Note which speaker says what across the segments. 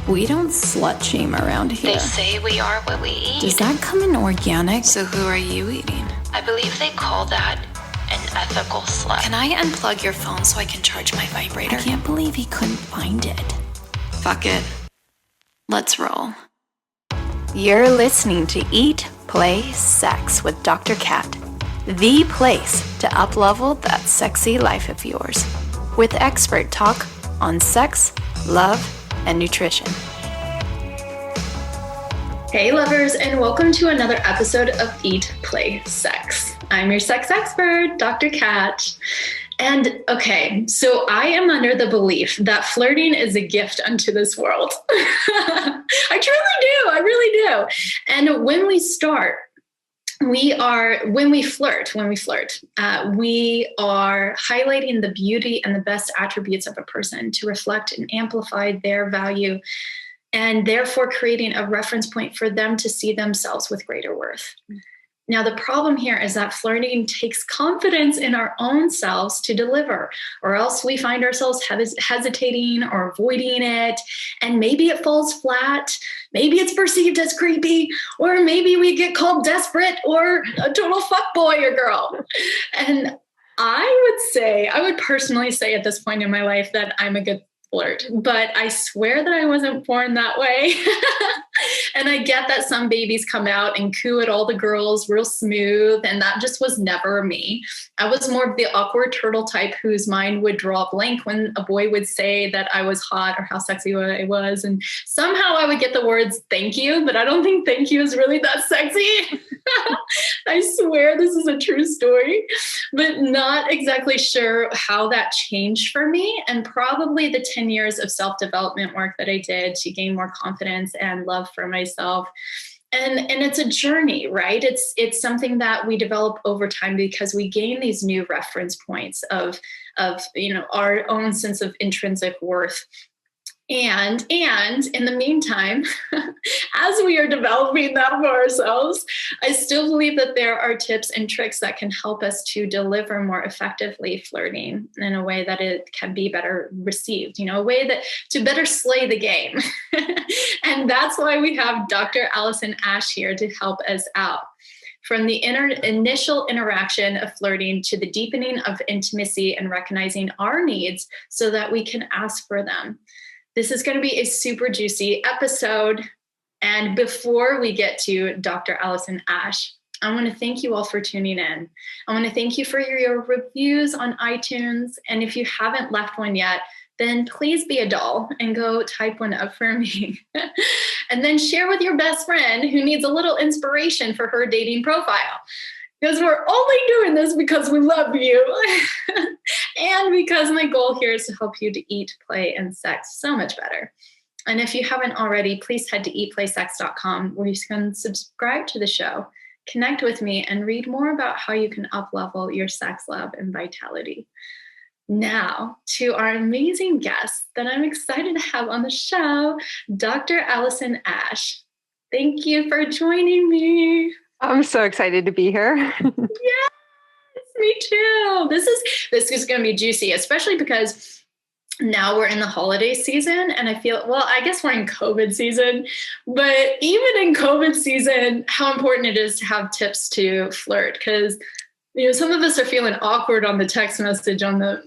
Speaker 1: We don't slut shame around here.
Speaker 2: They say we are what we eat.
Speaker 1: Does that come in organic?
Speaker 2: So who are you eating? I believe they call that an ethical slut. Can I unplug your phone so I can charge my vibrator?
Speaker 1: I can't believe he couldn't find it.
Speaker 2: Fuck it. Let's roll.
Speaker 1: You're listening to Eat, Play, Sex with Dr. Kat, the place to up-level that sexy life of yours, with expert talk on sex, love, and nutrition.
Speaker 3: Hey lovers, and welcome to another episode of Eat, Play, Sex. I'm your sex expert, Dr. Kat. And okay, so I am under the belief that flirting is a gift unto this world. I really do. And when we start, when we flirt, we are highlighting the beauty and the best attributes of a person to reflect and amplify their value, and therefore creating a reference point for them to see themselves with greater worth. Now, the problem here is that flirting takes confidence in our own selves to deliver, or else we find ourselves hesitating or avoiding it. And maybe it falls flat. Maybe it's perceived as creepy, or maybe we get called desperate or a total fuckboy or girl. And I would personally say at this point in my life that I'm a good flirt, but I swear that I wasn't born that way. And I get that some babies come out and coo at all the girls real smooth, and that just was never me. I was more of the awkward turtle type whose mind would draw a blank when a boy would say that I was hot or how sexy I was, and somehow I would get the words thank you, but I don't think thank you is really that sexy. I swear this is a true story, but not exactly sure how that changed for me, and probably the 10 years of self-development work that I did to gain more confidence and love for myself. And it's a journey, right? It's something that we develop over time because we gain these new reference points of our own sense of intrinsic worth. And in the meantime, as we are developing that for ourselves, I still believe that there are tips and tricks that can help us to deliver more effectively flirting in a way that it can be better received, a way that to better slay the game. And that's why we have Dr. Allison Ash here to help us out. From the initial interaction of flirting to the deepening of intimacy and recognizing our needs so that we can ask for them. This is going to be a super juicy episode. And before we get to Dr. Allison Ash, I want to thank you all for tuning in. I want to thank you for your reviews on iTunes. And if you haven't left one yet, then please be a doll and go type one up for me. And then share with your best friend who needs a little inspiration for her dating profile. Because we're only doing this because we love you. And because my goal here is to help you to eat, play, and sex so much better. And if you haven't already, please head to eatplaysex.com where you can subscribe to the show, connect with me, and read more about how you can up-level your sex, love, and vitality. Now, to our amazing guest that I'm excited to have on the show, Dr. Allison Ash. Thank you for joining me.
Speaker 4: I'm so excited to be here.
Speaker 3: Yes, me too. This is going to be juicy, especially because now we're in the holiday season, and I feel, I guess we're in COVID season, but even in COVID season, how important it is to have tips to flirt, because some of us are feeling awkward on the text message on the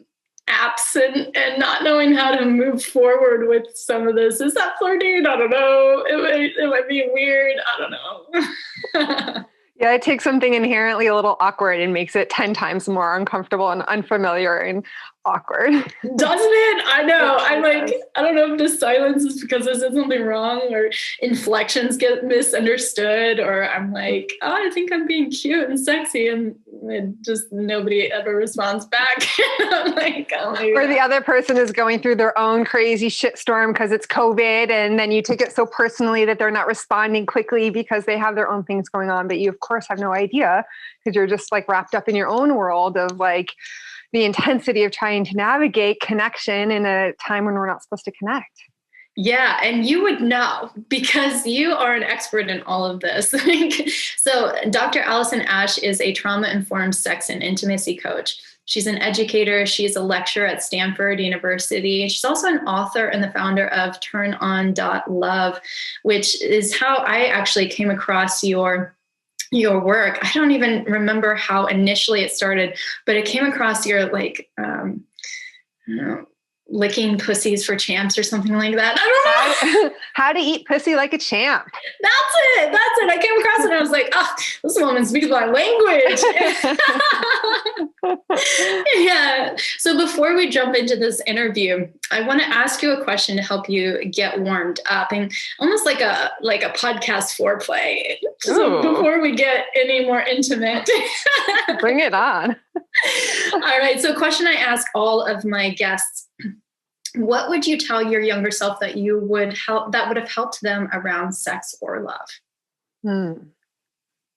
Speaker 3: apps and not knowing how to move forward with some of this. Is that flirting? I don't know. It might be weird. I don't know.
Speaker 4: Yeah, it takes something inherently a little awkward and makes it 10 times more uncomfortable and unfamiliar and awkward.
Speaker 3: Doesn't it? I know. I'm like, I don't know if the silence is because I said something wrong or inflections get misunderstood, or I'm like, I think I'm being cute and sexy, and just nobody ever responds back. I'm like,
Speaker 4: or the other person is going through their own crazy shitstorm because it's COVID, and then you take it so personally that they're not responding quickly because they have their own things going on, but you of course have no idea because you're just like wrapped up in your own world of like the intensity of trying to navigate connection in a time when we're not supposed to connect.
Speaker 3: Yeah, and you would know because you are an expert in all of this. So Dr. Allison Ash is a trauma-informed sex and intimacy coach. She's an educator. She's a lecturer at Stanford University. She's also an author and the founder of TurnOn.love, which is how I actually came across your work. I don't even remember how initially it started, but it came across your I don't know, licking pussies for champs or something like that. I don't know.
Speaker 4: How to eat pussy like a champ.
Speaker 3: That's it. I came across it and I was like, oh, this woman speaks my language. Yeah. So before we jump into this interview, I want to ask you a question to help you get warmed up, and almost like a podcast foreplay. So before we get any more intimate.
Speaker 4: Bring it on.
Speaker 3: All right. So question I ask all of my guests: what would you tell your younger self that would have helped them around sex or love?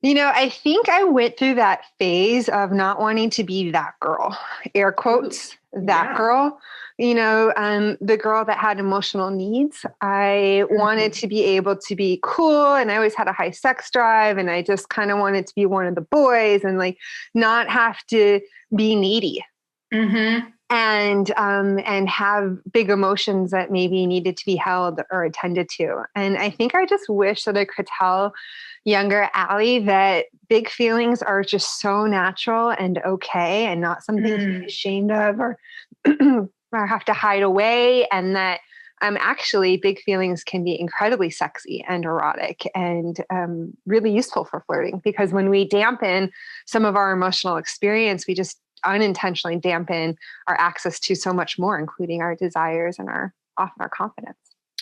Speaker 4: I think I went through that phase of not wanting to be that girl, air quotes, girl, the girl that had emotional needs. I wanted to be able to be cool, and I always had a high sex drive, and I just kind of wanted to be one of the boys and like not have to be needy. Mm-hmm. And have big emotions that maybe needed to be held or attended to. And I think I just wish that I could tell younger Allie that big feelings are just so natural and okay, and not something to be ashamed of or have to hide away. And that actually big feelings can be incredibly sexy and erotic and really useful for flirting, because when we dampen some of our emotional experience, we just unintentionally dampen our access to so much more, including our desires and often our confidence.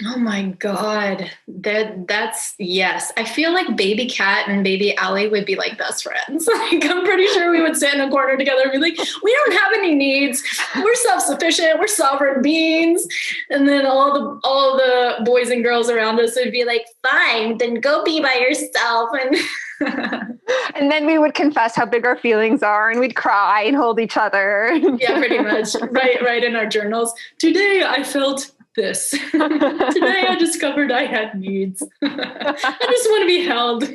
Speaker 3: Oh my God. That's yes. I feel like baby Cat and baby Allie would be like best friends. Like, I'm pretty sure we would sit in a corner together and be like, we don't have any needs. We're self-sufficient. We're sovereign beings. And then all the boys and girls around us would be like, fine, then go be by yourself.
Speaker 4: And then we would confess how big our feelings are, and we'd cry and hold each other.
Speaker 3: Yeah, pretty much. Right in our journals. Today I felt this. Today I discovered I had needs. I just want to be held.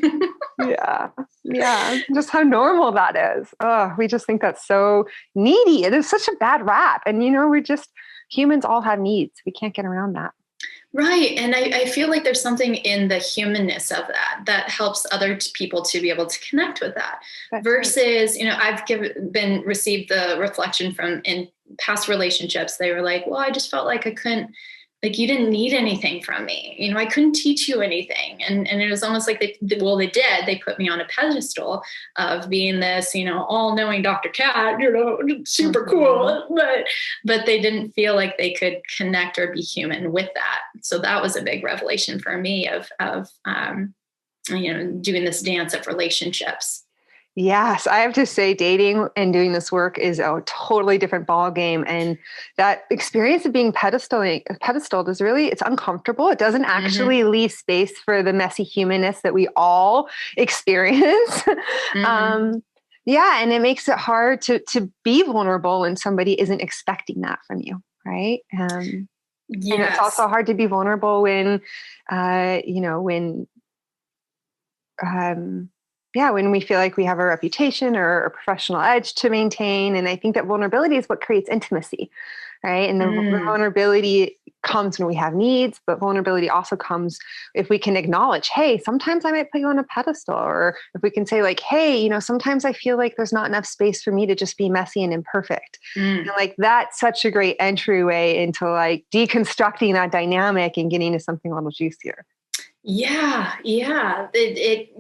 Speaker 4: Yeah. Just how normal that is. Oh, we just think that's so needy. It is such a bad rap. And humans all have needs. We can't get around that.
Speaker 3: Right. And I feel like there's something in the humanness of that helps other people to be able to connect with that. That's versus, right. I've received the reflection from in past relationships. They were like, well, I just felt like I couldn't, like, you didn't need anything from me. I couldn't teach you anything. And it was almost like they did. They put me on a pedestal of being this, all-knowing Dr. Cat, super cool. But they didn't feel like they could connect or be human with that. So that was a big revelation for me of doing this dance of relationships.
Speaker 4: Yes, I have to say dating and doing this work is a totally different ballgame. And that experience of being pedestaled is really, it's uncomfortable. It doesn't actually leave space for the messy humanness that we all experience. And it makes it hard to be vulnerable when somebody isn't expecting that from you, right? Yes. And it's also hard to be vulnerable when we feel like we have a reputation or a professional edge to maintain. And I think that vulnerability is what creates intimacy, right? And the vulnerability comes when we have needs, but vulnerability also comes if we can acknowledge, hey, sometimes I might put you on a pedestal, or if we can say like, hey, sometimes I feel like there's not enough space for me to just be messy and imperfect. And like, that's such a great entryway into like deconstructing that dynamic and getting to something a little juicier.
Speaker 3: Yeah. It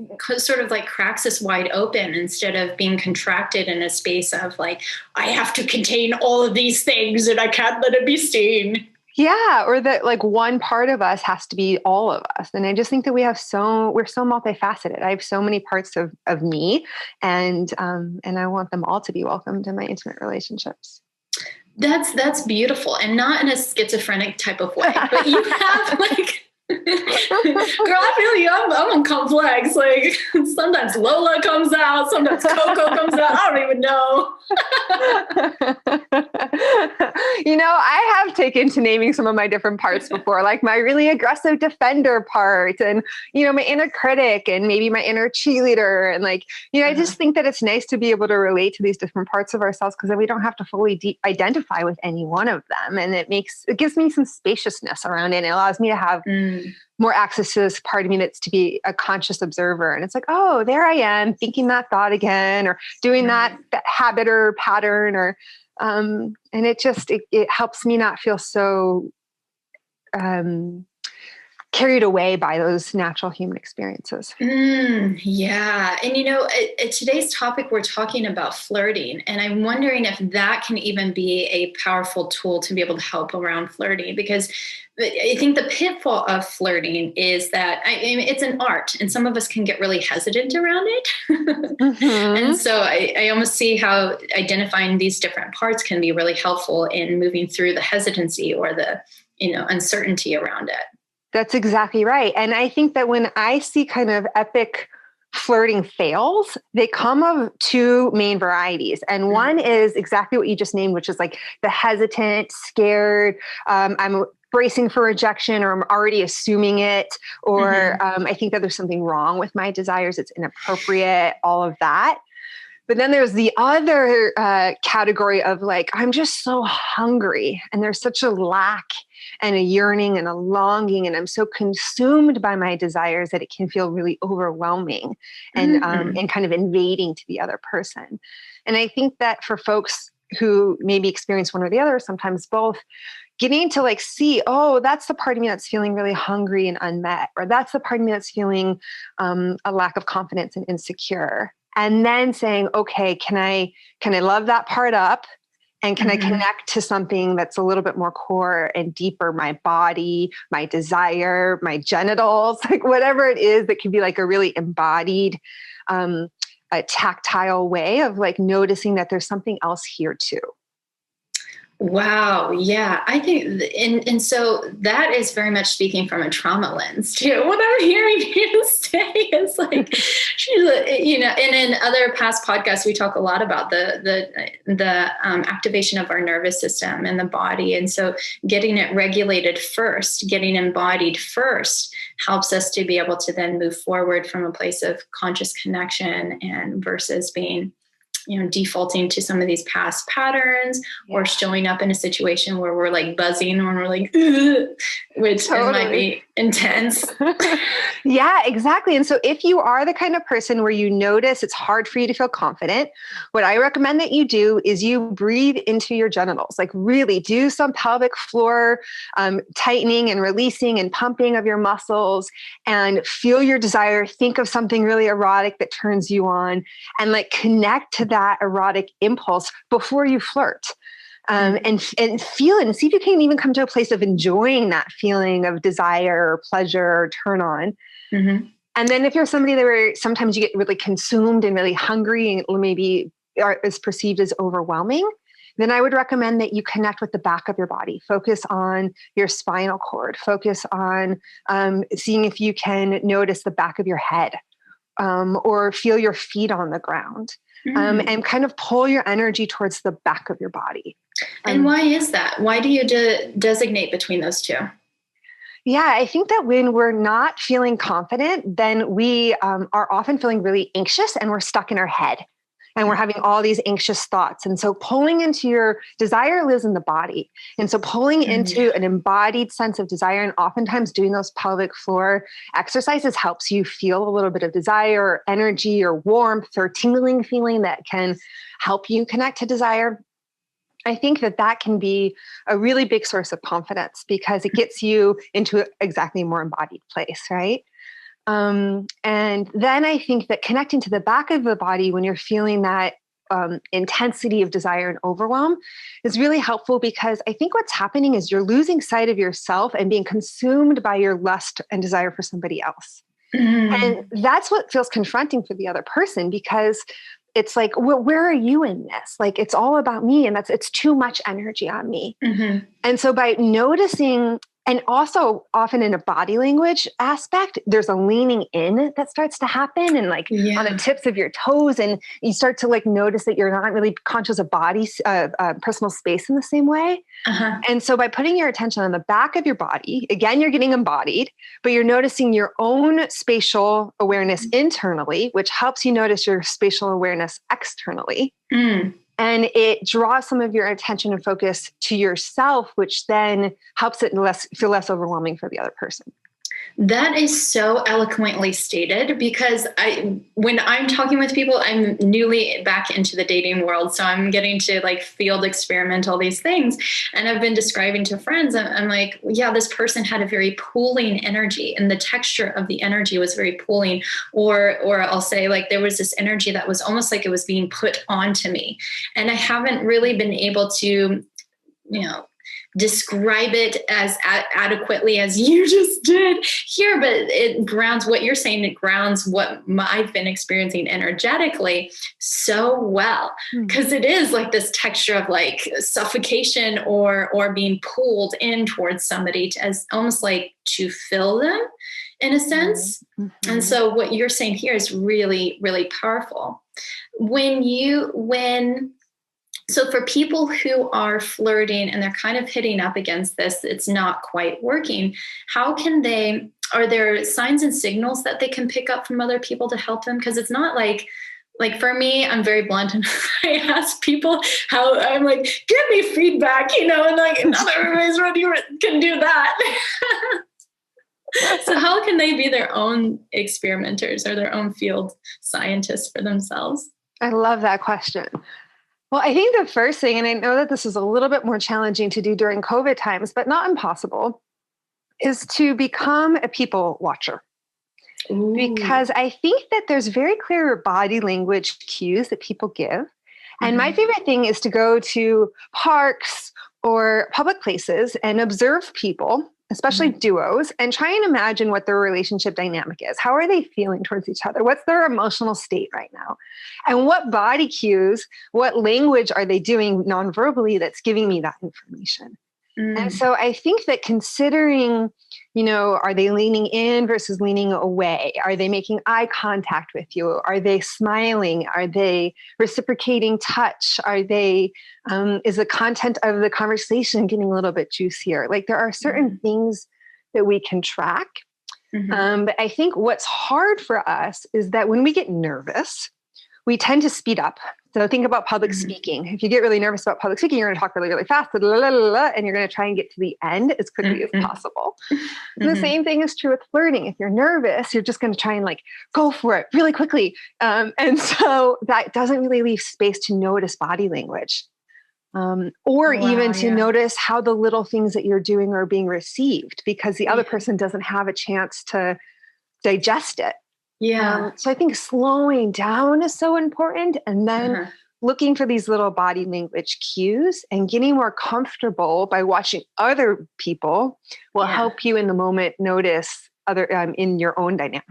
Speaker 3: sort of like cracks us wide open instead of being contracted in a space of like, I have to contain all of these things and I can't let it be seen.
Speaker 4: Yeah. Or that like one part of us has to be all of us. And I just think that we're so multifaceted. I have so many parts of me, and I want them all to be welcomed in my intimate relationships.
Speaker 3: That's beautiful. And not in a schizophrenic type of way, but you have like, girl, I feel you. I'm complex. Like sometimes Lola comes out, sometimes Coco comes out. I don't even know.
Speaker 4: I have taken to naming some of my different parts before, like my really aggressive defender part and, my inner critic and maybe my inner cheerleader. And I just think that it's nice to be able to relate to these different parts of ourselves because then we don't have to fully identify with any one of them. And it gives me some spaciousness around it. And it allows me to have more access to this part of me that's to be a conscious observer. And it's like, oh, there I am thinking that thought again, or doing that habit or pattern, or, and it helps me not feel so, carried away by those natural human experiences.
Speaker 3: Yeah. And today's topic, we're talking about flirting. And I'm wondering if that can even be a powerful tool to be able to help around flirting, because I think the pitfall of flirting is that it's an art and some of us can get really hesitant around it. And so I almost see how identifying these different parts can be really helpful in moving through the hesitancy or the, uncertainty around it.
Speaker 4: That's exactly right. And I think that when I see kind of epic flirting fails, they come of two main varieties. And one is exactly what you just named, which is like the hesitant, scared, I'm bracing for rejection, or I'm already assuming it, or I think that there's something wrong with my desires, it's inappropriate, all of that. But then there's the other category of I'm just so hungry and there's such a lack and a yearning and a longing, and I'm so consumed by my desires that it can feel really overwhelming and kind of invading to the other person. And I think that for folks who maybe experience one or the other, sometimes both, getting to see, oh, that's the part of me that's feeling really hungry and unmet, or that's the part of me that's feeling a lack of confidence and insecure. And then saying, okay, can I love that part up? And can I connect to something that's a little bit more core and deeper, my body, my desire, my genitals, whatever it is that could be a really embodied, a tactile way of noticing that there's something else here too.
Speaker 3: Wow. Yeah. I think, and so that is very much speaking from a trauma lens too. What I'm hearing you say is and in other past podcasts, we talk a lot about the activation of our nervous system and the body. And so getting it regulated first, getting embodied first helps us to be able to then move forward from a place of conscious connection and versus being defaulting to some of these past patterns or showing up in a situation where we're buzzing or we're which might be intense.
Speaker 4: Yeah, exactly. And so if you are the kind of person where you notice it's hard for you to feel confident, what I recommend that you do is you breathe into your genitals, really do some pelvic floor tightening and releasing and pumping of your muscles, and feel your desire. Think of something really erotic that turns you on, and connect to that erotic impulse before you flirt. And feel it and see if you can even come to a place of enjoying that feeling of desire or pleasure or turn on. And then if you're somebody where sometimes you get really consumed and really hungry and maybe is perceived as overwhelming, then I would recommend that you connect with the back of your body. Focus on your spinal cord. Focus on seeing if you can notice the back of your head, or feel your feet on the ground. And kind of pull your energy towards the back of your body.
Speaker 3: And why is that? Why do you designate between those two?
Speaker 4: Yeah, I think that when we're not feeling confident, then we are often feeling really anxious and we're stuck in our head. And we're having all these anxious thoughts. And so pulling into your desire lives in the body. And so pulling into an embodied sense of desire, and oftentimes doing those pelvic floor exercises helps you feel a little bit of desire or energy or warmth or tingling feeling that can help you connect to desire. I think that can be a really big source of confidence because it gets you into exactly a more embodied place, right? And then I think that connecting to the back of the body when you're feeling that intensity of desire and overwhelm is really helpful, because I think what's happening is you're losing sight of yourself and being consumed by your lust and desire for somebody else. And that's what feels confronting for the other person, because it's well, where are you in this? It's all about me, and it's too much energy on me. And so by noticing And also often in a body language aspect, there's a leaning in that starts to happen and like on the tips of your toes. And you start to like notice that you're not really conscious of body, personal space in the same way. And so by putting your attention on the back of your body, again, you're getting embodied, but you're noticing your own spatial awareness internally, which helps you notice your spatial awareness externally. And it draws some of your attention and focus to yourself, which then helps it feel less overwhelming for the other person.
Speaker 3: That is so eloquently stated, because when I'm talking with people, I'm newly back into the dating world. So I'm getting to like field experiment all these things. And I've been describing to friends, I'm like, yeah, this person had a very pooling energy, and the texture of the energy was very pooling. Or I'll say like there was this energy that was almost like it was being put onto me. And I haven't really been able to, describe it as adequately as you just did here, but it grounds what you're saying. It grounds what I've been experiencing energetically so well, because it is like this texture of like suffocation or being pulled in towards somebody as almost like to fill them in a sense. And so what you're saying here is really, really powerful. So for people who are flirting and they're kind of hitting up against this, it's not quite working. Are there signs and signals that they can pick up from other people to help them? Because it's not like for me, I'm very blunt and I ask people how I'm like, give me feedback, and like not everybody's ready can do that. So how can they be their own experimenters or their own field scientists for themselves?
Speaker 4: I love that question. Well, I think the first thing, and I know that this is a little bit more challenging to do during COVID times, but not impossible, is to become a people watcher. Ooh. Because I think that there's very clear body language cues that people give. And my favorite thing is to go to parks or public places and observe people, especially duos, and try and imagine what their relationship dynamic is. How are they feeling towards each other? What's their emotional state right now? And what body cues, what language are they doing non-verbally that's giving me that information? And so I think that considering, are they leaning in versus leaning away? Are they making eye contact with you? Are they smiling? Are they reciprocating touch? Are they, is the content of the conversation getting a little bit juicier? Like there are certain things that we can track. But I think what's hard for us is that when we get nervous, we tend to speed up. So think about public speaking. If you get really nervous about public speaking, you're going to talk really, really fast, and you're going to try and get to the end as quickly as possible. And the same thing is true with flirting. If you're nervous, you're just going to try and like go for it really quickly. And so that doesn't really leave space to notice body language. Even to notice how the little things that you're doing are being received, because the other person doesn't have a chance to digest it. So I think slowing down is so important. And then looking for these little body language cues and getting more comfortable by watching other people will help you in the moment notice other in your own dynamics.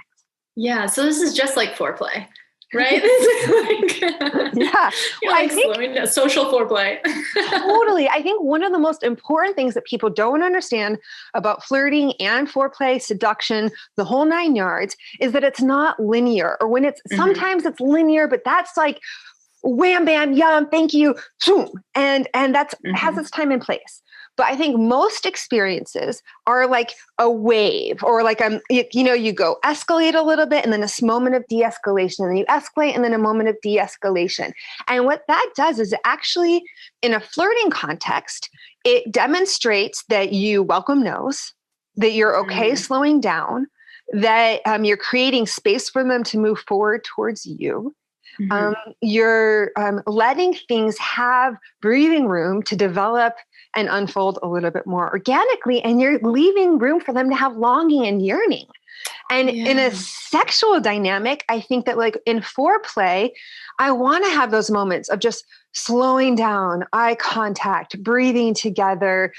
Speaker 4: Yeah.
Speaker 3: So this is just like foreplay, right? I think social foreplay.
Speaker 4: Totally. I think one of the most important things that people don't understand about flirting and foreplay, seduction, the whole 9 yards, is that it's not linear. Or when it's sometimes it's linear, but that's like wham, bam, yum, thank you, boom, and that's has its time and place. But I think most experiences are like a wave, or like, you go escalate a little bit and then a moment of de-escalation, and then you escalate and then a moment of de-escalation. And what that does is actually, in a flirting context, it demonstrates that you welcome no's, that you're okay slowing down, that you're creating space for them to move forward towards you. You're letting things have breathing room to develop and unfold a little bit more organically, and you're leaving room for them to have longing and yearning. And in a sexual dynamic, I think that like in foreplay, I want to have those moments of just slowing down, eye contact, breathing together,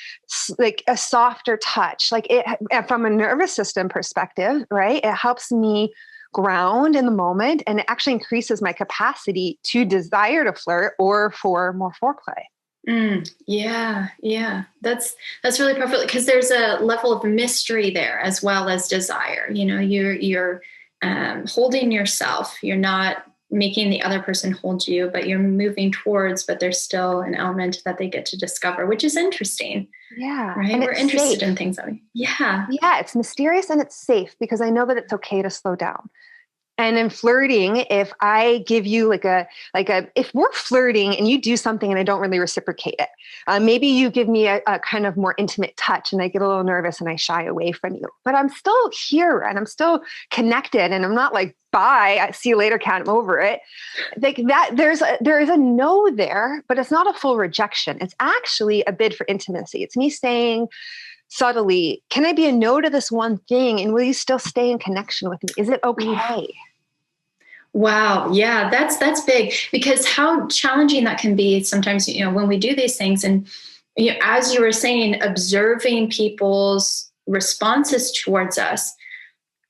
Speaker 4: like a softer touch. Like it, from a nervous system perspective, right? It helps me ground in the moment, and it actually increases my capacity to desire to flirt or for more foreplay.
Speaker 3: Yeah. Yeah. That's really perfect, because there's a level of mystery there as well as desire. You're holding yourself. You're not making the other person hold you, but you're moving towards, but there's still an element that they get to discover, which is interesting.
Speaker 4: Yeah.
Speaker 3: Right.
Speaker 4: And
Speaker 3: We're
Speaker 4: it's
Speaker 3: interested
Speaker 4: safe.
Speaker 3: in things yeah.
Speaker 4: Yeah. It's mysterious and it's safe because I know that it's okay to slow down. And in flirting, if I give you if we're flirting and you do something and I don't really reciprocate it, maybe you give me a kind of more intimate touch and I get a little nervous and I shy away from you, but I'm still here and I'm still connected and I'm not like, bye, I see you later, cat, I'm over it. Like that, there is a no there, but it's not a full rejection. It's actually a bid for intimacy. It's me saying, subtly, can I be a no to this one thing? And will you still stay in connection with me? Is it okay?
Speaker 3: Wow. Yeah, that's big, because how challenging that can be sometimes, when we do these things, and as you were saying, observing people's responses towards us,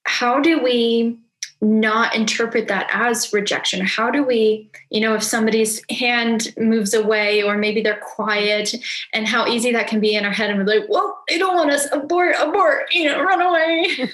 Speaker 3: how do we not interpret that as rejection? How do we, if somebody's hand moves away or maybe they're quiet, and how easy that can be in our head, and we're like, well, they don't want us, abort, run away.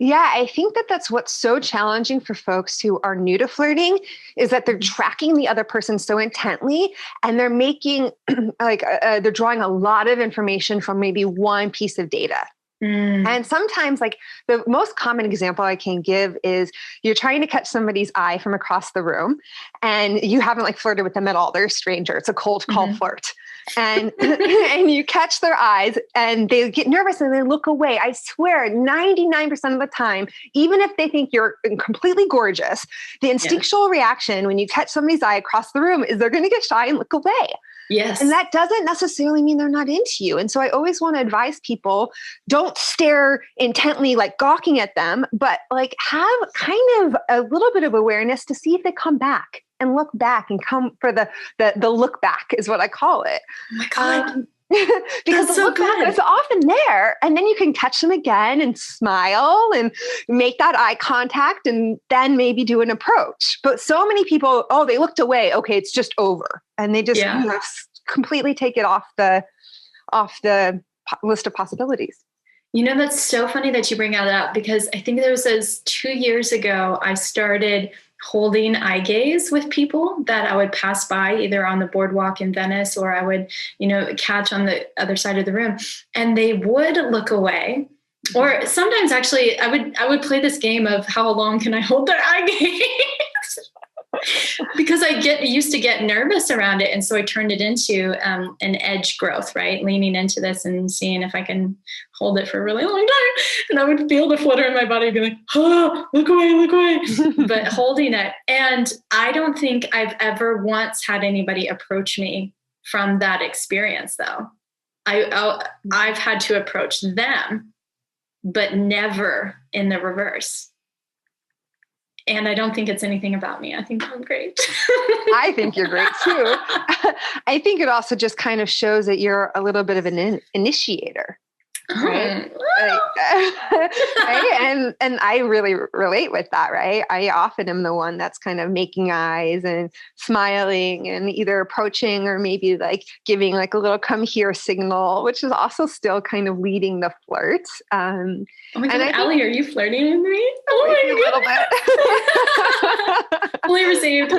Speaker 4: Yeah, I think that that's what's so challenging for folks who are new to flirting is that they're tracking the other person so intently and they're making they're drawing a lot of information from maybe one piece of data. And sometimes, like, the most common example I can give is you're trying to catch somebody's eye from across the room and you haven't flirted with them at all. They're a stranger. It's a cold call flirt. And and you catch their eyes and they get nervous and they look away. I swear 99% of the time, even if they think you're completely gorgeous, the instinctual reaction when you catch somebody's eye across the room is they're going to get shy and look away.
Speaker 3: Yes.
Speaker 4: And that doesn't necessarily mean they're not into you. And so I always want to advise people, don't stare intently, gawking at them, but have kind of a little bit of awareness to see if they come back and look back and come for the look back is what I call it.
Speaker 3: Oh my God.
Speaker 4: Because
Speaker 3: that's
Speaker 4: the
Speaker 3: so
Speaker 4: look back is often there, and then you can catch them again and smile and make that eye contact and then maybe do an approach. But so many people, they looked away. Okay, it's just over. And they just completely take it off the list of possibilities.
Speaker 3: That's so funny that you bring that up, because I think there was 2 years ago, I started holding eye gaze with people that I would pass by either on the boardwalk in Venice, or I would, catch on the other side of the room, and they would look away. Or sometimes actually I would play this game of how long can I hold their eye gaze? Because I used to get nervous around it. And so I turned it into an edge growth, right? Leaning into this and seeing if I can hold it for a really long time. And I would feel the flutter in my body, be like, oh, look away. But holding it. And I don't think I've ever once had anybody approach me from that experience, though. I've had to approach them, but never in the reverse. And I don't think it's anything about me. I think I'm great.
Speaker 4: I think you're great too. I think it also just kind of shows that you're a little bit of an initiator. Right? Right? And I really relate with that, right? I often am the one that's kind of making eyes and smiling and either approaching or maybe giving a little come here signal, which is also still kind of leading the flirt.
Speaker 3: Oh my God, Allie, are you flirting with me?
Speaker 4: Oh my God.
Speaker 3: Fully received.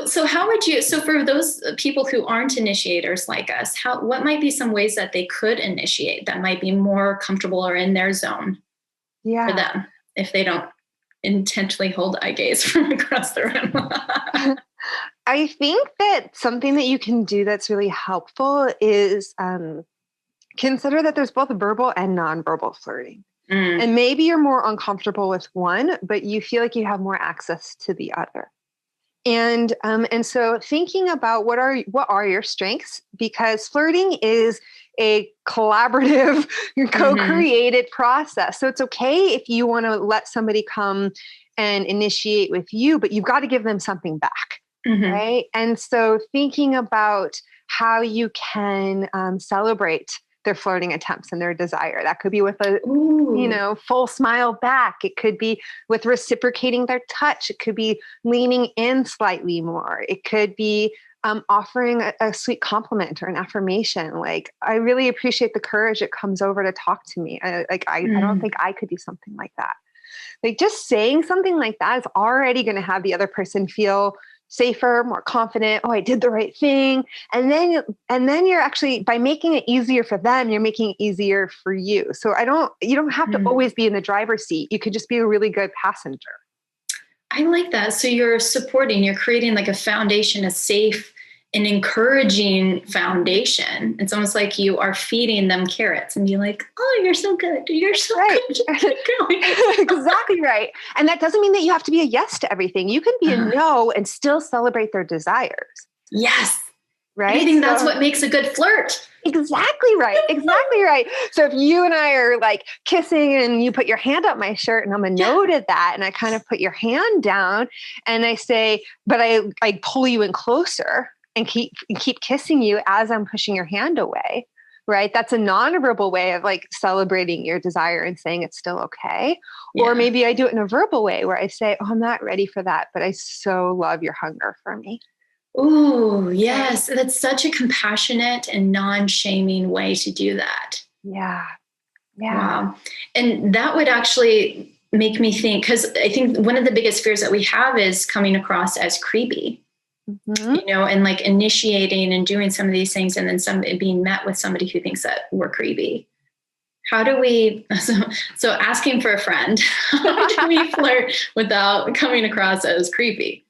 Speaker 3: So how would you, for those people who aren't initiators like us, what might be some ways that they could initiate that might be more comfortable or in their zone for them if they don't intentionally hold eye gaze from across the room?
Speaker 4: I think that something that you can do that's really helpful is consider that there's both verbal and nonverbal flirting. And maybe you're more uncomfortable with one, but you feel like you have more access to the other. And so thinking about what are your strengths, because flirting is a collaborative, co-created process. So it's okay if you want to let somebody come and initiate with you, but you've got to give them something back, right? And so thinking about how you can celebrate their flirting attempts and their desire. That could be with a,
Speaker 3: Ooh.
Speaker 4: full smile back. It could be with reciprocating their touch. It could be leaning in slightly more. It could be offering a sweet compliment or an affirmation. Like, I really appreciate the courage that comes over to talk to me. I don't think I could do something like that. Like, just saying something like that is already going to have the other person feel safer, more confident. Oh, I did the right thing. And then you're actually, by making it easier for them, you're making it easier for you. So you don't have to always be in the driver's seat. You could just be a really good passenger.
Speaker 3: I like that. So you're creating like a foundation, a safe and encouraging foundation. It's almost like you are feeding them carrots and being like, oh, you're so good. You're so good. Just keep going.
Speaker 4: Exactly right. And that doesn't mean that you have to be a yes to everything. You can be a no and still celebrate their desires.
Speaker 3: Yes.
Speaker 4: Right.
Speaker 3: I think that's what makes a good flirt.
Speaker 4: Exactly right. Exactly right. So if you and I are like kissing and you put your hand up my shirt and I'm a no to that, and I kind of put your hand down and I say, but I pull you in closer and keep kissing you as I'm pushing your hand away, right? That's a nonverbal way of like celebrating your desire and saying it's still okay. Yeah. Or maybe I do it in a verbal way where I say, oh, I'm not ready for that, but I so love your hunger for me.
Speaker 3: Oh, yes. That's such a compassionate and non-shaming way to do that.
Speaker 4: Yeah. Yeah.
Speaker 3: Wow. And that would actually make me think, because I think one of the biggest fears that we have is coming across as creepy. And like initiating and doing some of these things and then being met with somebody who thinks that we're creepy. How do we, so asking for a friend, how do we flirt without coming across as creepy?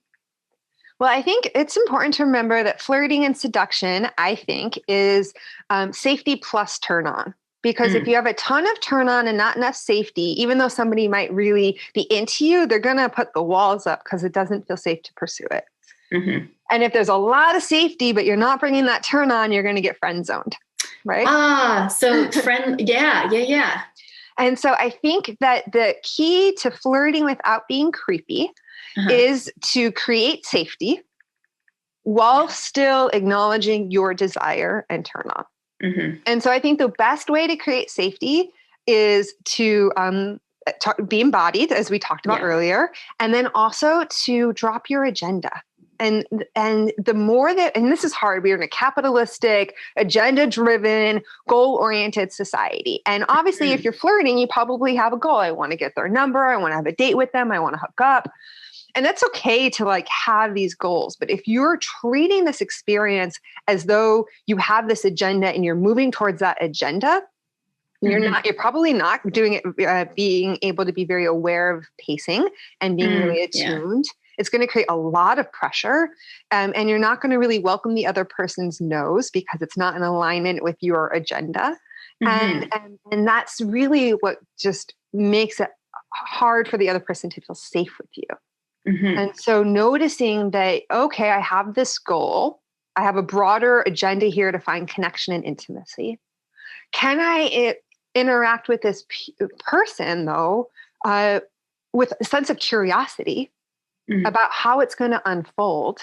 Speaker 4: Well, I think it's important to remember that flirting and seduction, I think, is safety plus turn on. Because if you have a ton of turn on and not enough safety, even though somebody might really be into you, they're going to put the walls up because it doesn't feel safe to pursue it. Mm-hmm. And if there's a lot of safety, but you're not bringing that turn on, you're going to get friend zoned, right?
Speaker 3: So yeah.
Speaker 4: And so I think that the key to flirting without being creepy is to create safety while still acknowledging your desire and turn on. Mm-hmm. And so I think the best way to create safety is to be embodied, as we talked about earlier, and then also to drop your agenda. And the more that, and this is hard, we're in a capitalistic, agenda-driven, goal-oriented society. And obviously, if you're flirting, you probably have a goal. I want to get their number. I want to have a date with them. I want to hook up. And that's okay to like have these goals. But if you're treating this experience as though you have this agenda and you're moving towards that agenda, you're probably not doing it, being able to be very aware of pacing and being really attuned. It's going to create a lot of pressure, and you're not going to really welcome the other person's no's because it's not in alignment with your agenda. And that's really what just makes it hard for the other person to feel safe with you. And so noticing that, okay, I have this goal. I have a broader agenda here to find connection and intimacy. Can I interact with this person, though, with a sense of curiosity about how it's going to unfold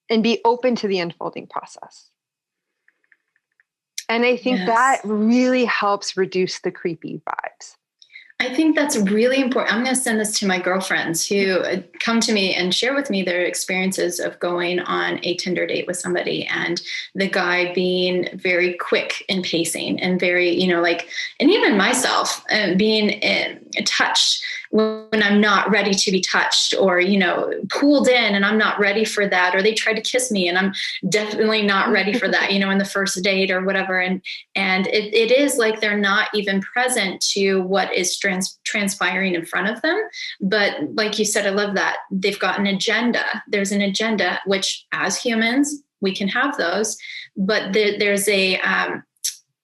Speaker 4: and be open to the unfolding process? And I think that really helps reduce the creepy vibes.
Speaker 3: I think that's really important. I'm going to send this to my girlfriends who come to me and share with me their experiences of going on a Tinder date with somebody and the guy being very quick in pacing and very, and even myself being touched when I'm not ready to be touched, or, pulled in and I'm not ready for that, or they try to kiss me and I'm definitely not ready for that, in the first date or whatever. And it is like they're not even present to what is transpiring in front of them. But like you said, I love that. They've got an agenda. There's an agenda, which as humans, we can have those, but there's an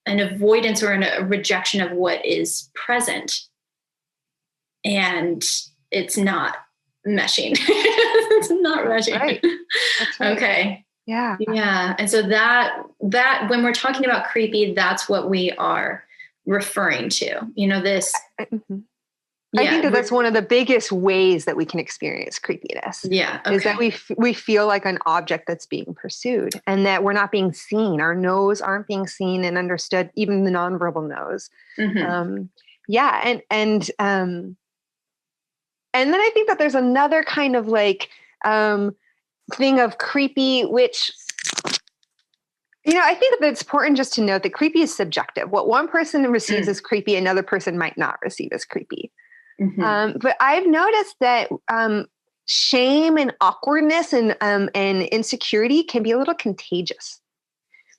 Speaker 3: avoidance or a rejection of what is present. And it's not meshing. It's not meshing.
Speaker 4: Right. That's right.
Speaker 3: Okay.
Speaker 4: Yeah.
Speaker 3: Yeah. And so that when we're talking about creepy, that's what we are referring to, this. Yeah,
Speaker 4: I think that that's one of the biggest ways that we can experience creepiness.
Speaker 3: Yeah. Okay.
Speaker 4: Is that we feel like an object that's being pursued and that we're not being seen. Our no's aren't being seen and understood, even the nonverbal no's. Yeah. And then I think that there's another kind of like thing of creepy, which, I think that it's important just to note that creepy is subjective. What one person receives as creepy, another person might not receive as creepy. But I've noticed that shame and awkwardness and insecurity can be a little contagious.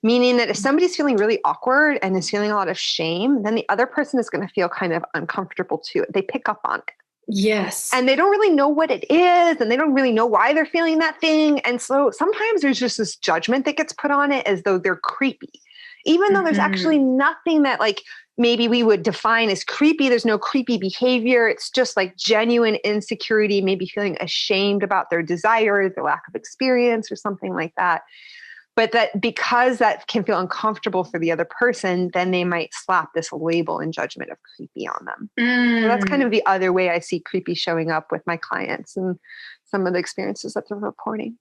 Speaker 4: Meaning that if somebody's feeling really awkward and is feeling a lot of shame, then the other person is going to feel kind of uncomfortable too. They pick up on it.
Speaker 3: Yes.
Speaker 4: And they don't really know what it is, and they don't really know why they're feeling that thing. And so sometimes there's just this judgment that gets put on it as though they're creepy, even though there's actually nothing that like maybe we would define as creepy. There's no creepy behavior. It's just like genuine insecurity, maybe feeling ashamed about their desires, their lack of experience or something like that. But that because that can feel uncomfortable for the other person, then they might slap this label and judgment of creepy on them. So that's kind of the other way I see creepy showing up with my clients and some of the experiences that they're reporting.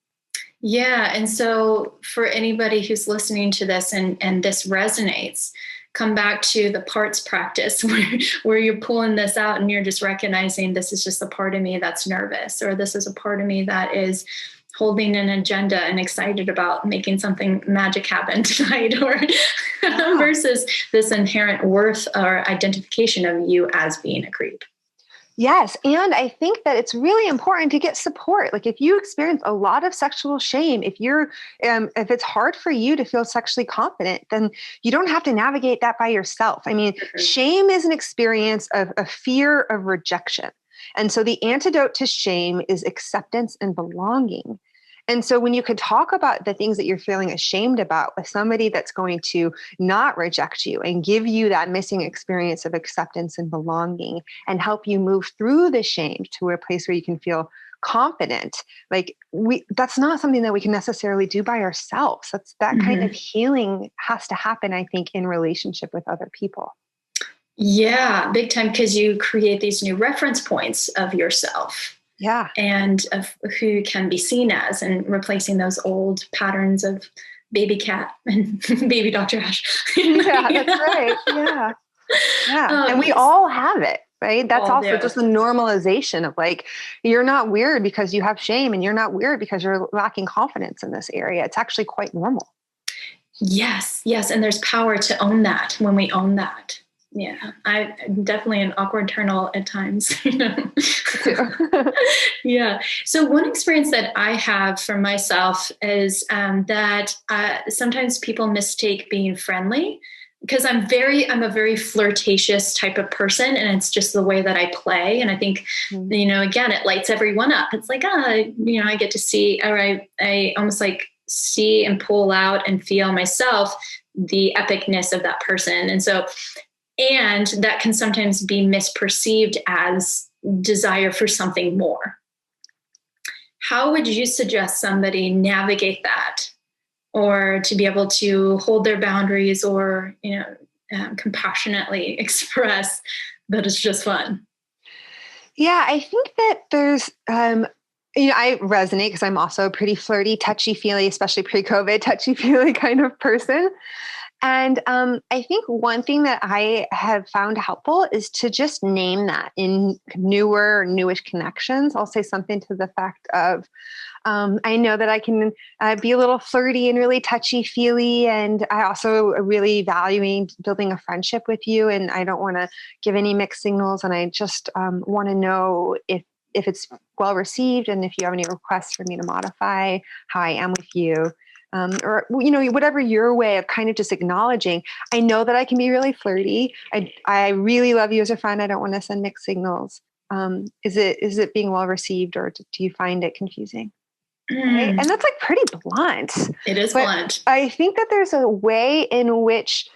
Speaker 3: Yeah. And so for anybody who's listening to this and this resonates, come back to the parts practice where you're pulling this out and you're just recognizing this is just a part of me that's nervous, or this is a part of me that is holding an agenda and excited about making something magic happen tonight, or versus this inherent worth or identification of you as being a creep.
Speaker 4: Yes. And I think that it's really important to get support. Like if you experience a lot of sexual shame, if it's hard for you to feel sexually confident, then you don't have to navigate that by yourself. I mean, shame is an experience of a fear of rejection. And so the antidote to shame is acceptance and belonging. And so when you could talk about the things that you're feeling ashamed about with somebody that's going to not reject you and give you that missing experience of acceptance and belonging and help you move through the shame to a place where you can feel confident, that's not something that we can necessarily do by ourselves. That kind of healing has to happen, I think, in relationship with other people.
Speaker 3: Yeah, big time, because you create these new reference points of yourself.
Speaker 4: Yeah.
Speaker 3: And of who you can be seen as, and replacing those old patterns of baby cat and baby Dr. Ash.
Speaker 4: Yeah, that's right. Yeah. Yeah. And we all have it, right? That's also just the normalization of like, you're not weird because you have shame, and you're not weird because you're lacking confidence in this area. It's actually quite normal.
Speaker 3: Yes. Yes. And there's power to own that when we own that. Yeah, I'm definitely an awkward turtle at times. Yeah. So one experience that I have for myself is that sometimes people mistake being friendly, because I'm a very flirtatious type of person, and it's just the way that I play. And I think, again, it lights everyone up. It's like, I get to see, or I almost like see and pull out and feel myself the epicness of that person. And that can sometimes be misperceived as desire for something more. How would you suggest somebody navigate that, or to be able to hold their boundaries, or, compassionately express that it's just fun?
Speaker 4: Yeah, I think that there's, I resonate because I'm also a pretty flirty, touchy-feely, especially pre-COVID, touchy-feely kind of person. And I think one thing that I have found helpful is to just name that in newish connections. I'll say something to the fact of, I know that I can be a little flirty and really touchy-feely, and I also really valuing building a friendship with you, and I don't want to give any mixed signals, and I just want to know if it's well received, and if you have any requests for me to modify how I am with you. Or, whatever your way of kind of just acknowledging, I know that I can be really flirty. I really love you as a friend. I don't want to send mixed signals. Is it being well received, or do you find it confusing? Right? And that's like pretty blunt.
Speaker 3: It is blunt.
Speaker 4: I think that there's a way in which,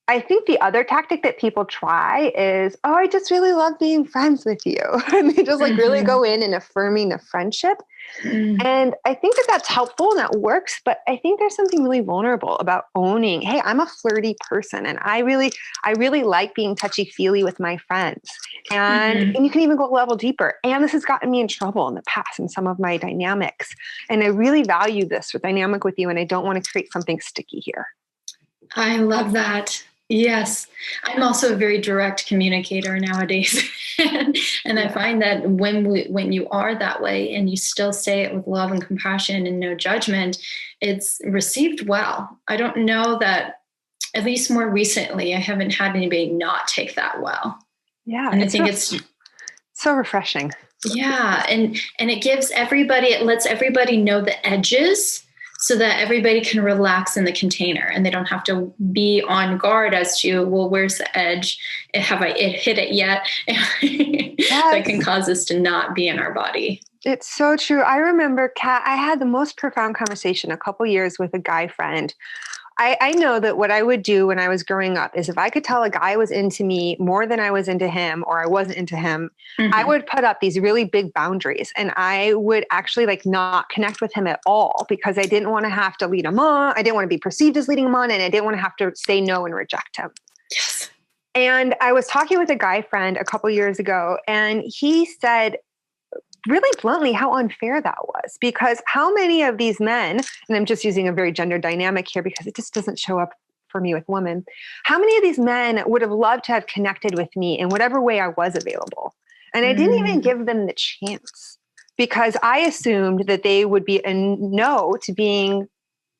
Speaker 4: I think the other tactic that people try is, oh, I just really love being friends with you. And they just like really go in and affirming the friendship. And I think that that's helpful and that works. But I think there's something really vulnerable about owning, hey, I'm a flirty person and I really like being touchy feely with my friends. And you can even go a level deeper. And this has gotten me in trouble in the past in some of my dynamics. And I really value this dynamic with you. And I don't want to create something sticky here.
Speaker 3: I love that. Yes. I'm also a very direct communicator nowadays. And I find that when you are that way and you still say it with love and compassion and no judgment, it's received well. I don't know that, at least more recently, I haven't had anybody not take that well.
Speaker 4: Yeah.
Speaker 3: And I think it's
Speaker 4: so refreshing.
Speaker 3: Yeah. And it gives everybody, it lets everybody know the edges, so that everybody can relax in the container and they don't have to be on guard as to, well, where's the edge? Have I hit it yet? That can cause us to not be in our body.
Speaker 4: It's so true. I remember, Kat, I had the most profound conversation a couple years with a guy friend. I know that what I would do when I was growing up is if I could tell a guy was into me more than I was into him or I wasn't into him, I would put up these really big boundaries and I would actually like not connect with him at all because I didn't want to have to lead him on. I didn't want to be perceived as leading him on and I didn't want to have to say no and reject him.
Speaker 3: Yes.
Speaker 4: And I was talking with a guy friend a couple years ago and he said, really bluntly how unfair that was, because how many of these men, and I'm just using a very gender dynamic here because it just doesn't show up for me with women. How many of these men would have loved to have connected with me in whatever way I was available? And I didn't even give them the chance because I assumed that they would be a no to being,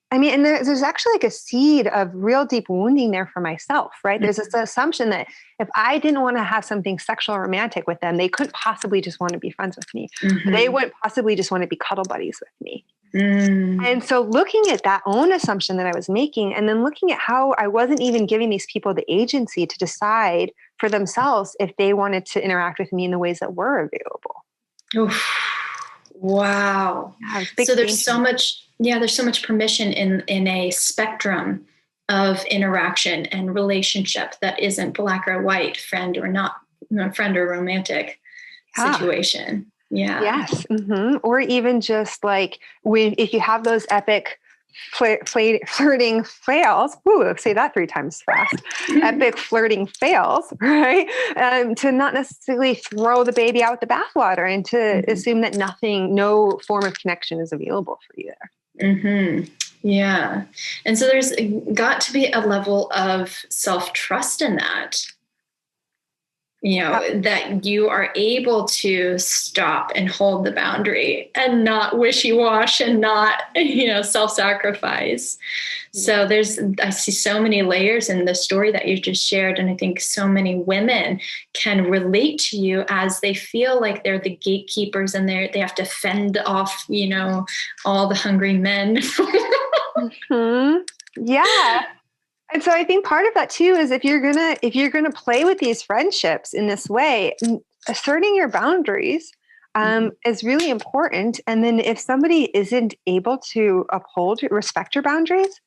Speaker 4: I mean, and there's actually like a seed of real deep wounding there for myself, right? There's this assumption that if I didn't want to have something sexual or romantic with them, they couldn't possibly just want to be friends with me. They wouldn't possibly just want to be cuddle buddies with me. And so looking at that own assumption that I was making, and then looking at how I wasn't even giving these people the agency to decide for themselves if they wanted to interact with me in the ways that were available.
Speaker 3: Oof. Wow.
Speaker 4: Yeah,
Speaker 3: so there's so much permission in a spectrum of interaction and relationship that isn't black or white, friend or not, friend or romantic situation. Yeah. Yes.
Speaker 4: Or even just like if you have those epic flirting fails, say that 3 times fast, epic flirting fails, right? To not necessarily throw the baby out with the bathwater and to assume that no form of connection is available for you there.
Speaker 3: Yeah. And so there's got to be a level of self-trust in that. That you are able to stop and hold the boundary and not wishy-wash and not, self-sacrifice. So I see so many layers in the story that you just shared. And I think so many women can relate to you as they feel like they're the gatekeepers and they have to fend off, all the hungry men.
Speaker 4: Yeah. And so I think part of that too is if you're gonna play with these friendships in this way, asserting your boundaries is really important. And then if somebody isn't able to respect your boundaries,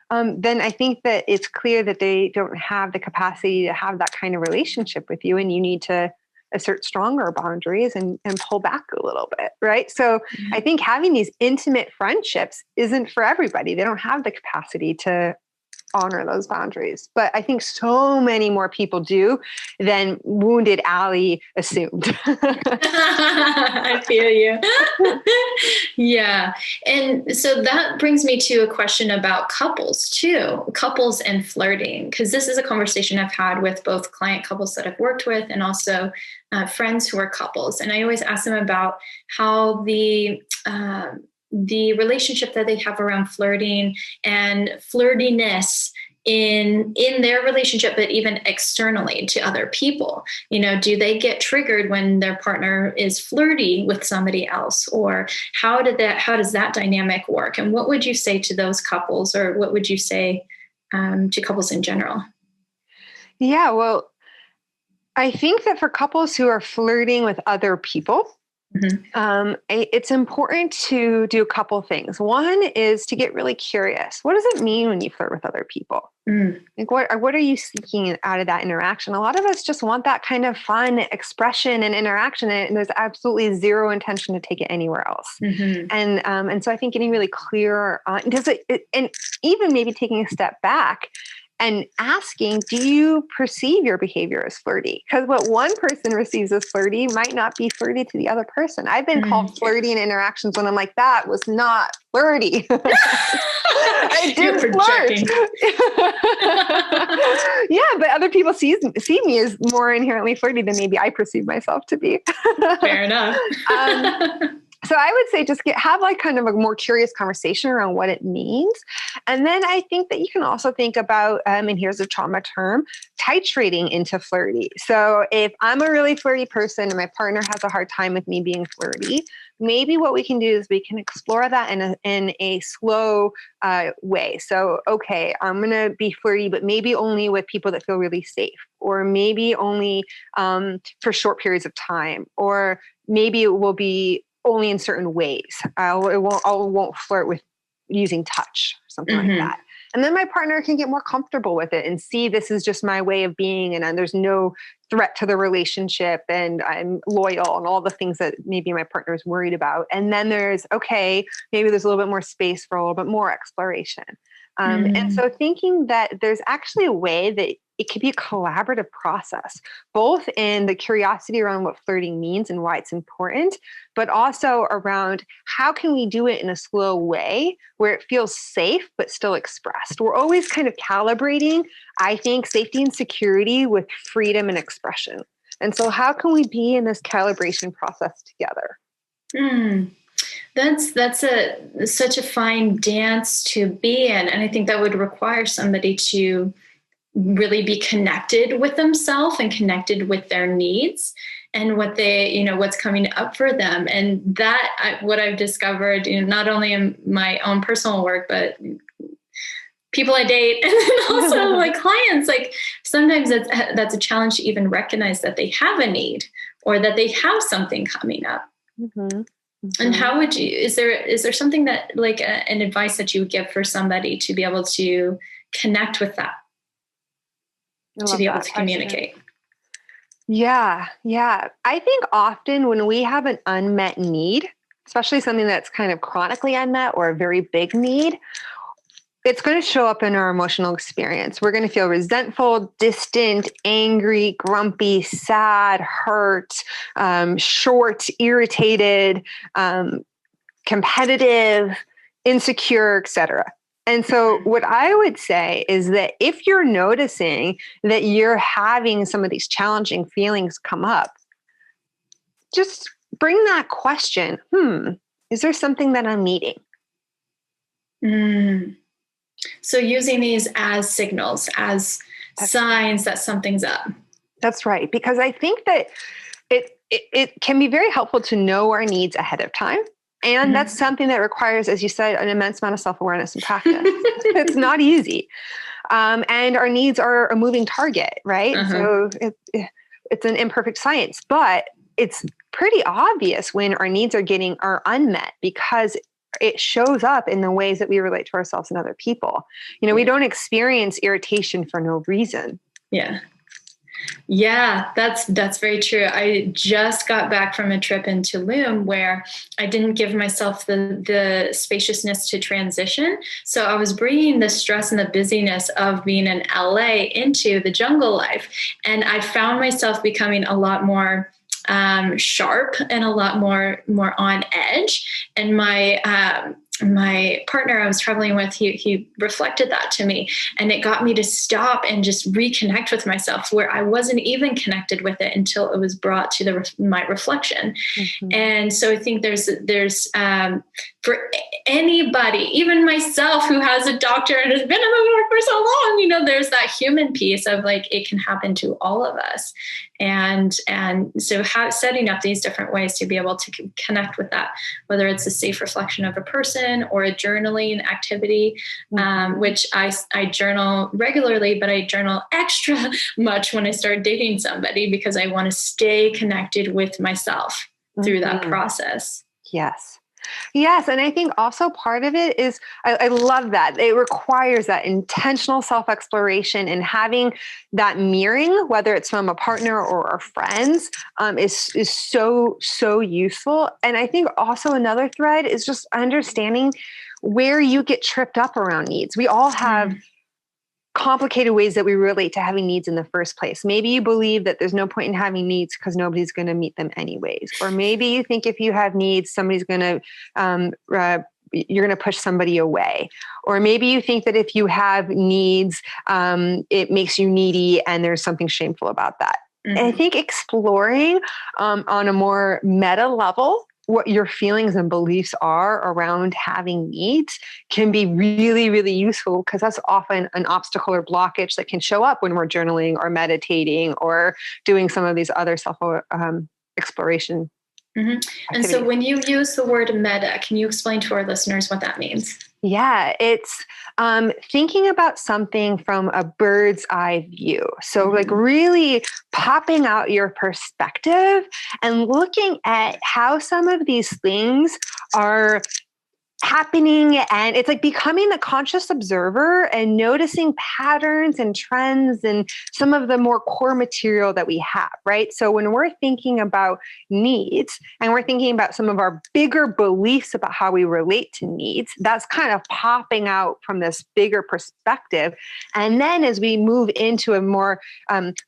Speaker 4: then I think that it's clear that they don't have the capacity to have that kind of relationship with you, and you need to assert stronger boundaries and pull back a little bit, right? So I think having these intimate friendships isn't for everybody. They don't have the capacity to honor those boundaries. But I think so many more people do than Wounded Allie assumed.
Speaker 3: I feel you. Yeah. And so that brings me to a question about couples too, couples and flirting, because this is a conversation I've had with both client couples that I've worked with and also friends who are couples. And I always ask them about how the relationship that they have around flirting and flirtiness in their relationship, but even externally to other people. Do they get triggered when their partner is flirty with somebody else? Or how does that dynamic work? And what would you say to those couples, or what would you say to couples in general?
Speaker 4: Yeah, well, I think that for couples who are flirting with other people, It's important to do a couple things. One is to get really curious. What does it mean when you flirt with other people? Like what are you seeking out of that interaction? A lot of us just want that kind of fun expression and interaction, and there's absolutely zero intention to take it anywhere else. And so I think getting really clear on and even maybe taking a step back and asking, do you perceive your behavior as flirty? Because what one person receives as flirty might not be flirty to the other person. I've been called flirty in interactions when I'm like, that was not flirty. I did flirt. Yeah, but other people see me as more inherently flirty than maybe I perceive myself to be.
Speaker 3: Fair enough.
Speaker 4: So I would say just have like kind of a more curious conversation around what it means. And then I think that you can also think about, and here's a trauma term, titrating into flirty. So if I'm a really flirty person and my partner has a hard time with me being flirty, maybe what we can do is we can explore that in a slow way. So, okay, I'm going to be flirty, but maybe only with people that feel really safe, or maybe only for short periods of time, or maybe it will be only in certain ways. I won't flirt with using touch, something like that. And then my partner can get more comfortable with it and see this is just my way of being, and there's no threat to the relationship, and I'm loyal, and all the things that maybe my partner is worried about. And then there's, okay, maybe there's a little bit more space for a little bit more exploration. And so thinking that there's actually a way that it could be a collaborative process, both in the curiosity around what flirting means and why it's important, but also around how can we do it in a slow way where it feels safe, but still expressed. We're always kind of calibrating, I think, safety and security with freedom and expression. And so how can we be in this calibration process together?
Speaker 3: That's such a fine dance to be in. And I think that would require somebody to really be connected with themselves and connected with their needs and what they, what's coming up for them. And that, what I've discovered, not only in my own personal work, but people I date, and then also like clients, like sometimes that's a challenge to even recognize that they have a need or that they have something coming up. And how would you, is there something that like an advice that you would give for somebody to be able to connect with that? To be able to communicate.
Speaker 4: Yeah. I think often when we have an unmet need, especially something that's kind of chronically unmet or a very big need, it's going to show up in our emotional experience. We're going to feel resentful, distant, angry, grumpy, sad, hurt, short, irritated, competitive, insecure, etc. And so what I would say is that if you're noticing that you're having some of these challenging feelings come up, just bring that question, is there something that I'm needing?
Speaker 3: So using these as signals, as signs that something's up.
Speaker 4: That's right. Because I think that it can be very helpful to know our needs ahead of time. And that's something that requires, as you said, an immense amount of self-awareness and practice. It's not easy. And our needs are a moving target, right? So it's an imperfect science, but it's pretty obvious when our needs are unmet because it shows up in the ways that we relate to ourselves and other people. We don't experience irritation for no reason.
Speaker 3: Yeah, that's very true. I just got back from a trip in Tulum where I didn't give myself the spaciousness to transition. So I was bringing the stress and the busyness of being in LA into the jungle life. And I found myself becoming a lot more sharp and a lot more on edge. And my partner I was traveling with, he reflected that to me, and it got me to stop and just reconnect with myself where I wasn't even connected with it until it was brought to my reflection. And so I think there's for anybody, even myself who has a doctor and has been in the work for so long, there's that human piece of like, it can happen to all of us. And so setting up these different ways to be able to connect with that, whether it's a safe reflection of a person or a journaling activity, which I journal regularly, but I journal extra much when I start dating somebody because I want to stay connected with myself. through that process.
Speaker 4: Yes. Yes. And I think also part of it is, I love that. It requires that intentional self-exploration, and having that mirroring, whether it's from a partner or our friends, is so, so useful. And I think also another thread is just understanding where you get tripped up around needs. We all have complicated ways that we relate to having needs in the first place. Maybe you believe that there's no point in having needs because nobody's going to meet them anyways. Or maybe you think if you have needs, somebody's going to, you're going to push somebody away. Or maybe you think that if you have needs, it makes you needy and there's something shameful about that. And I think exploring on a more meta level what your feelings and beliefs are around having needs can be really, really useful, because that's often an obstacle or blockage that can show up when we're journaling or meditating or doing some of these other self exploration.
Speaker 3: And so when you use the word meta, can you explain to our listeners what that means?
Speaker 4: Yeah, it's thinking about something from a bird's eye view. So like really popping out your perspective and looking at how some of these things are happening. And it's like becoming the conscious observer and noticing patterns and trends and some of the more core material that we have, right? So when we're thinking about needs and we're thinking about some of our bigger beliefs about how we relate to needs, that's kind of popping out from this bigger perspective. And then as we move into a more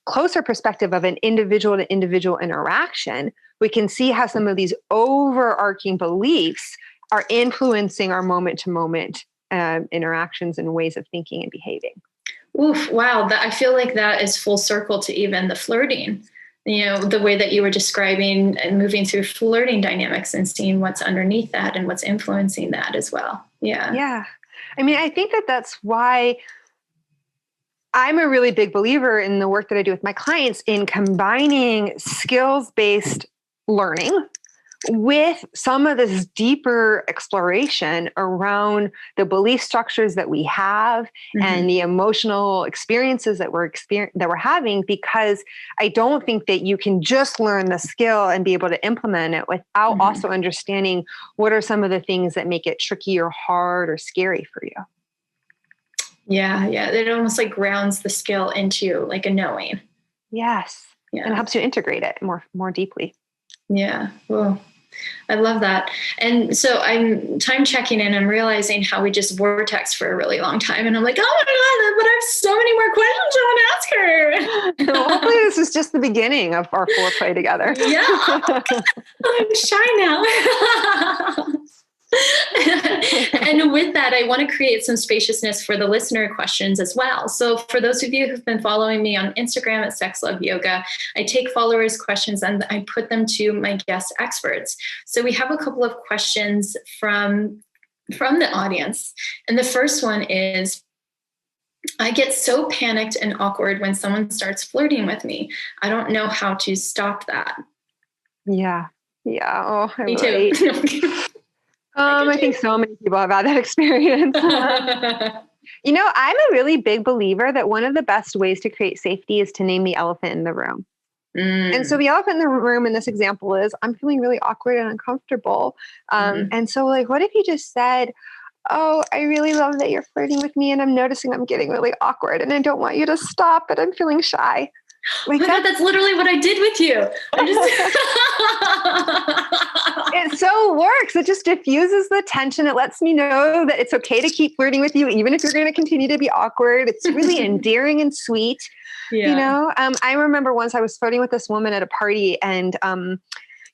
Speaker 4: closer perspective of an individual to individual interaction, we can see how some of these overarching beliefs are influencing our moment-to-moment interactions and ways of thinking and behaving.
Speaker 3: Oof, wow. I feel like that is full circle to even the flirting, the way that you were describing and moving through flirting dynamics and seeing what's underneath that and what's influencing that as well. Yeah.
Speaker 4: Yeah. I mean, I think that that's why I'm a really big believer in the work that I do with my clients in combining skills-based learning with some of this deeper exploration around the belief structures that we have and the emotional experiences that we're having, because I don't think that you can just learn the skill and be able to implement it without also understanding what are some of the things that make it tricky or hard or scary for you.
Speaker 3: Yeah. It almost like grounds the skill into like a knowing.
Speaker 4: Yes. Yeah. And helps you integrate it more deeply.
Speaker 3: Yeah. Well, I love that. And so I'm time checking and I'm realizing how we just vortex for a really long time. And I'm like, oh my God, but I have so many more questions I want to ask her.
Speaker 4: So hopefully this is just the beginning of our foreplay together.
Speaker 3: Yeah. I'm shy now. And with that, I want to create some spaciousness for the listener questions as well. So for those of you who've been following me on Instagram at Sex Love Yoga, I take followers' questions and I put them to my guest experts. So we have a couple of questions from the audience. And the first one is, I get so panicked and awkward when someone starts flirting with me. I don't know how to stop that.
Speaker 4: Yeah. Oh,
Speaker 3: me too.
Speaker 4: I think so many people have had that experience. I'm a really big believer that one of the best ways to create safety is to name the elephant in the room. And so the elephant in the room in this example is, I'm feeling really awkward and uncomfortable. And so like, what if you just said, oh, I really love that you're flirting with me and I'm noticing I'm getting really awkward and I don't want you to stop, but I'm feeling shy.
Speaker 3: Like that's literally what I did with you.
Speaker 4: It so works. It just diffuses the tension. It lets me know that it's okay to keep flirting with you, even if you're going to continue to be awkward. It's really endearing and sweet. Yeah. I remember once I was flirting with this woman at a party and,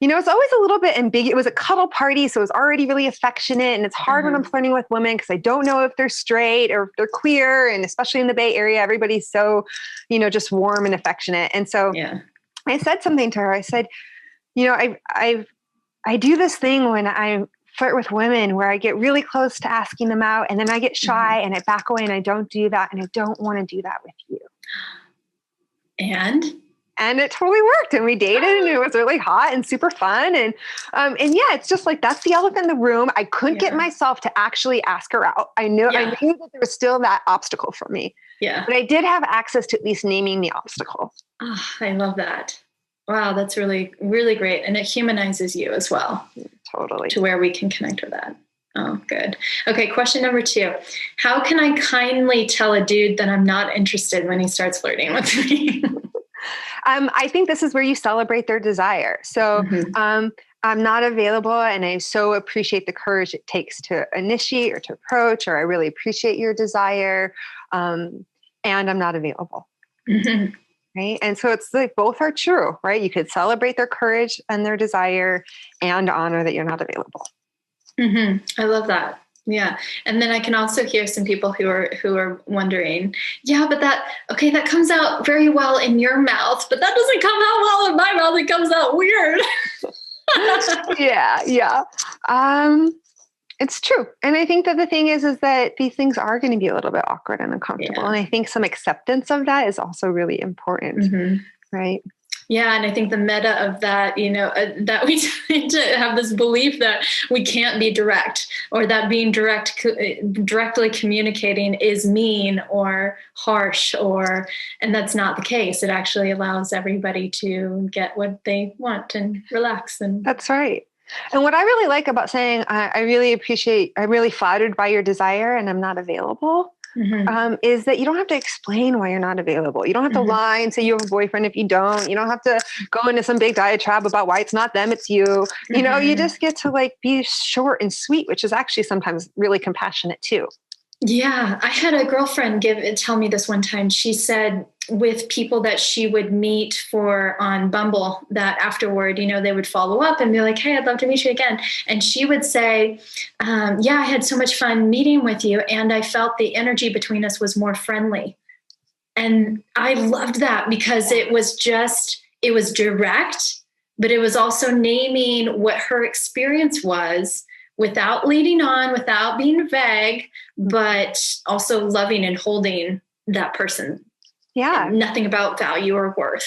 Speaker 4: it's always a little bit ambiguous. It was a cuddle party, so it was already really affectionate. And it's hard when I'm flirting with women because I don't know if they're straight or if they're queer. And especially in the Bay Area, everybody's so, just warm and affectionate. And so I said something to her. I said, I do this thing when I flirt with women where I get really close to asking them out and then I get shy and I back away and I don't do that. And I don't want to do that with you. And it totally worked. And we dated and it was really hot and super fun. And it's just like, that's the elephant in the room. I couldn't get myself to actually ask her out. I knew that there was still that obstacle for me. Yeah. But I did have access to at least naming the obstacle.
Speaker 3: Oh, I love that. Wow, that's really, really great. And it humanizes you as well.
Speaker 4: Totally.
Speaker 3: To where we can connect with that. Oh, good. Okay, question number 2. How can I kindly tell a dude that I'm not interested when he starts flirting with me?
Speaker 4: I think this is where you celebrate their desire. So I'm not available, and I so appreciate the courage it takes to initiate or to approach, or I really appreciate your desire, and I'm not available. Right. And so it's like both are true, right? You could celebrate their courage and their desire and honor that you're not available.
Speaker 3: I love that. Yeah. And then I can also hear some people who are wondering, yeah, but that comes out very well in your mouth, but that doesn't come out well in my mouth. It comes out weird.
Speaker 4: Yeah. It's true. And I think that the thing is that these things are going to be a little bit awkward and uncomfortable. Yeah. And I think some acceptance of that is also really important. Right.
Speaker 3: Yeah. And I think the meta of that, that we tend to have this belief that we can't be direct, or that being directly communicating is mean or harsh, and that's not the case. It actually allows everybody to get what they want and relax. And
Speaker 4: that's right. And what I really like about saying, I'm really flattered by your desire and I'm not available, is that you don't have to explain why you're not available. You don't have to lie and say you have a boyfriend if you don't. You don't have to go into some big diatribe about why it's not them, it's you. You just get to be short and sweet, which is actually sometimes really compassionate too.
Speaker 3: Yeah. I had a girlfriend tell me this one time. She said with people that she would meet on Bumble, that afterward, they would follow up and be like, hey, I'd love to meet you again. And she would say, yeah, I had so much fun meeting with you. And I felt the energy between us was more friendly. And I loved that because it was direct, but it was also naming what her experience was, without leading on, without being vague, but also loving and holding that person.
Speaker 4: Yeah.
Speaker 3: And nothing about value or worth,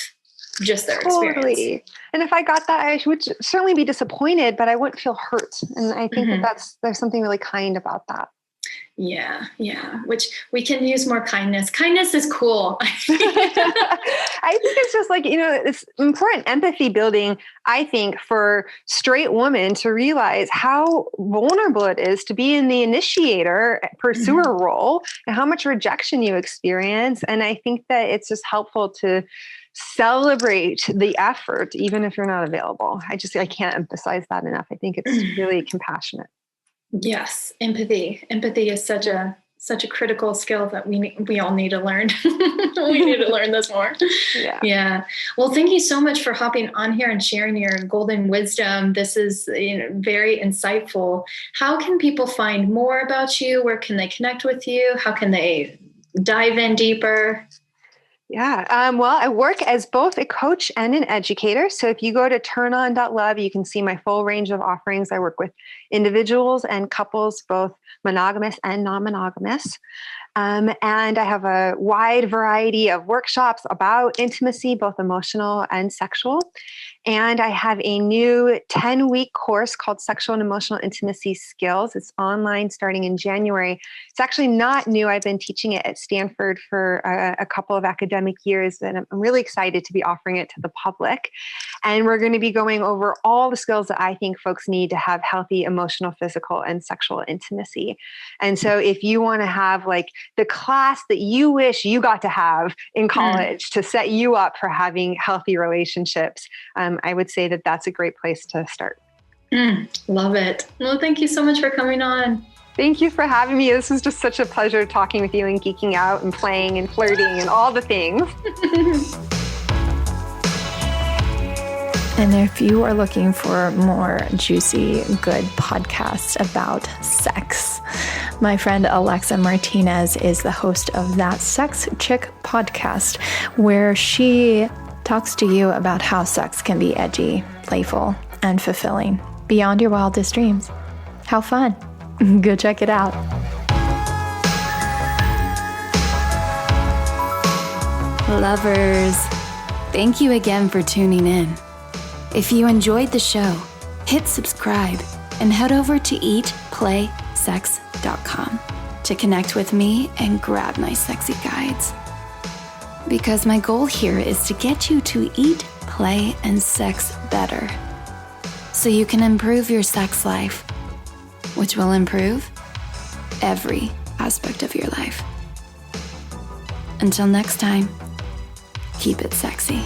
Speaker 3: just their experience.
Speaker 4: And if I got that, I would certainly be disappointed, but I wouldn't feel hurt. And I think there's something really kind about that.
Speaker 3: Yeah. Which we can use more kindness. Kindness is cool.
Speaker 4: I think it's just it's important empathy building, I think, for straight women to realize how vulnerable it is to be in the initiator, pursuer role, and how much rejection you experience. And I think that it's just helpful to celebrate the effort, even if you're not available. I can't emphasize that enough. I think it's really compassionate.
Speaker 3: Yes. Empathy is such a critical skill that we all need to learn. We need to learn this more. Yeah. Well, thank you so much for hopping on here and sharing your golden wisdom. This is very insightful. How can people find more about you? Where can they connect with you? How can they dive in deeper?
Speaker 4: Yeah. Well, I work as both a coach and an educator. So if you go to turnon.love, you can see my full range of offerings. I work with individuals and couples, both monogamous and non-monogamous. And I have a wide variety of workshops about intimacy, both emotional and sexual. And I have a new 10-week course called Sexual and Emotional Intimacy Skills. It's online starting in January. It's actually not new. I've been teaching it at Stanford for a couple of academic years, and I'm really excited to be offering it to the public. And we're going to be going over all the skills that I think folks need to have healthy emotional, physical, and sexual intimacy. And so if you want to have the class that you wish you got to have in college to set you up for having healthy relationships, I would say that that's a great place to start.
Speaker 3: Love it. Well, thank you so much for coming on.
Speaker 4: Thank you for having me. This was just such a pleasure talking with you and geeking out and playing and flirting and all the things.
Speaker 1: And if you are looking for more juicy, good podcasts about sex, my friend Alexa Martinez is the host of That Sex Chick podcast, where she talks to you about how sex can be edgy, playful, and fulfilling beyond your wildest dreams. How fun. Go check it out. Lovers, thank you again for tuning in. If you enjoyed the show, hit subscribe and head over to eatplaysex.com to connect with me and grab my sexy guides. Because my goal here is to get you to eat, play, and sex better, so you can improve your sex life, which will improve every aspect of your life. Until next time, keep it sexy.